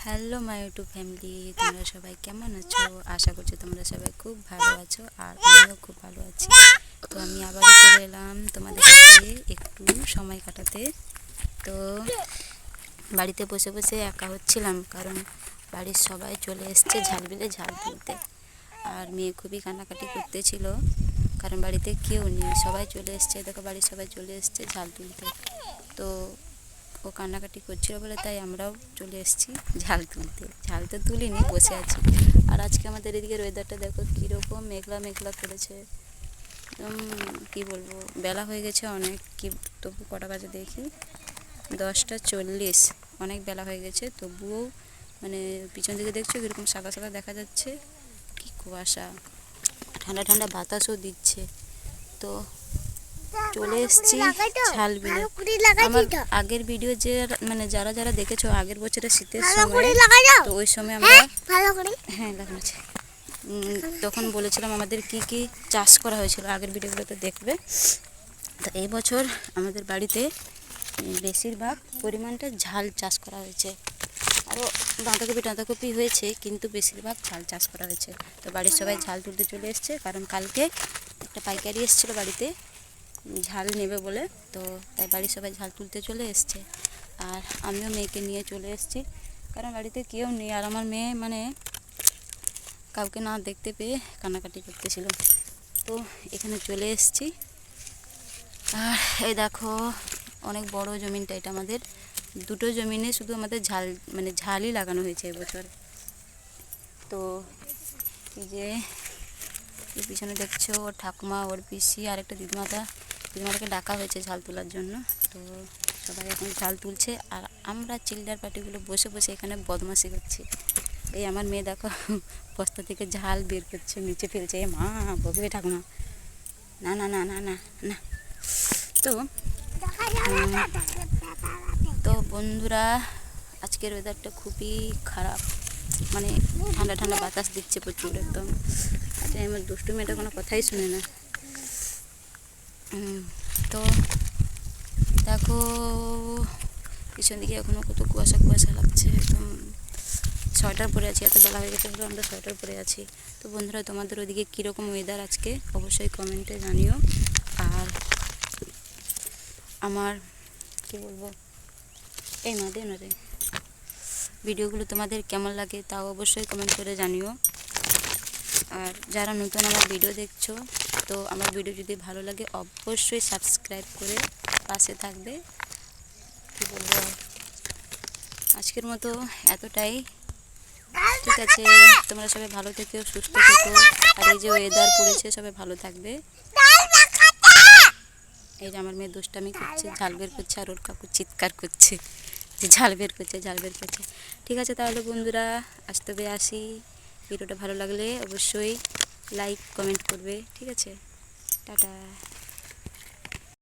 Hello my YouTube family, তোমরা সবাই কেমন আছো? আশা করছি তোমরা সবাই খুব ভালো আছো আর আমিও খুব ভালো আছি। তো আমি আবারও চলে এলাম তোমাদের সাথে একটু সময় কাটাতে। তো বাড়িতে বসে বসে একা হচ্ছিলাম, কারণ বাড়ির সবাই চলে এসছে ঝাল বিলে ঝাল তুলতে। আর মেয়ে খুবই কান্নাকাটি করতেছিল, কারণ বাড়িতে কেউ নেই, সবাই চলে এসছে। দেখো বাড়ির সবাই চলে এসছে ঝাল তুলতে। তো ও কান্নাকাটি করছিল বলে তাই আমরাও চলে এসেছি ঝাল তুলতে। ঝাল তো তুলিনি, বসে আছি। আর আজকে আমাদের এদিকে ওয়েদারটা দেখো কীরকম মেঘলা মেঘলা করেছে। একদম কী বলবো, বেলা হয়ে গেছে অনেক। কি তবু কটা বাজে দেখি, 10টা 40। অনেক বেলা হয়ে গেছে, তবুও মানে পিছন দিকে দেখছো কীরকম সাদা সাদা দেখা যাচ্ছে, কি কুয়াশা। ঠান্ডা ঠান্ডা বাতাসও দিচ্ছে। তো চলে এসেছি ঝাল বিলে। আমার আগের ভিডিও যে মানে যারা যারা দেখেছো আগের বছরের শীতের সময়, তো ওই সময় আমরা হ্যাঁ লাগানো আছে, তখন বলেছিলাম আমাদের কি কি চাষ করা হয়েছিল, আগের ভিডিওগুলোতে দেখবে। তো এই বছর আমাদের বাড়িতে বেশিরভাগ পরিমাণটা ঝাল চাষ করা হয়েছে। আরও বাঁধাকপি হয়েছে, কিন্তু বেশিরভাগ ঝাল চাষ করা হয়েছে। তো বাড়ির সবাই ঝাল তুলতে চলে এসছে, কারণ কালকে একটা পাইকারি এসেছিলো বাড়িতে ঝাল নেবে বলে। তো তাই বাড়ির সবাই ঝাল তুলতে চলে এসছে। আর আমিও মেয়েকে নিয়ে চলে এসেছি, কারণ বাড়িতে কেউ নেই। আর আমার মেয়ে মানে কাউকে না দেখতে পেয়ে কান্নাকাটি করতেছিল। তো এখানে চলে এসেছি। আর এই দেখো অনেক বড় জমিনটা, এটা আমাদের দুটো জমিনে শুধু আমাদের ঝাল মানে ঝালই লাগানো হয়েছে এবছর। তো এই যে পিছনে দেখছো ওর ঠাকুমা, ওর পিসি আর একটা দিদিমাটাকে ডাকা হয়েছে ঝাল তোলার জন্য। তো সবাই এখন ঝাল তুলছে, আর আমরা চিল্ডার পার্টিগুলো বসে বসে এখানে বদমাশি করছি। এই আমার মেয়ে দেখো বস্তা থেকে ঝাল বের করছে, নিচে ফেলছে। এ মা, বকবে ঠাকুমা, না না না না না না। তো বন্ধুরা, আজকের ওয়েদারটা খুবই খারাপ, মানে ঠান্ডা ঠান্ডা বাতাস দিচ্ছে প্রচুর একদম। আচ্ছা, আমার দুষ্টু মেয়েটা কোনো কথাই শুনে না। তো দেখো পিছন দিকে এখনও কত কুয়াশা কুয়াশা লাগছে। একদম সোয়েটার পরে আছি, এত বেলা হয়ে গেছে বলে আমরা সোয়েটার পরে আছি। তো বন্ধুরা, তোমাদের ওদিকে কীরকম ওয়েদার আজকে অবশ্যই কমেন্টে জানিও। আর আমার কি বলবো, এই না দেন রে, ভিডিওগুলো তোমাদের কেমন লাগে তাও অবশ্যই কমেন্ট করে জানিও। আর যারা নতুন আমার ভিডিও দেখছো, তো আমার ভিডিও যদি ভালো লাগে অবশ্যই সাবস্ক্রাইব করে পাশে থাকবে। কী বলবো, আজকের মতো এতটাই। ঠিক আছে, তোমরা সবাই ভালো থেকো, সুস্থ থেকো। আর এই যে ওয়েদার পড়েছে, সবাই ভালো থাকবে। এই যে আমার মেয়ে দুষ্টামি করছে, ঝাল বের করছে, আর ওর কাকু চিৎকার করছে যে ঝাল বের করছে, ঝাল বের করছে। ঠিক আছে তাহলে বন্ধুরা, আজ তবে আসি। ভিডিওটা ভালো লাগলে অবশ্যই লাইক কমেন্ট করবে। ঠিক আছে, টাটা।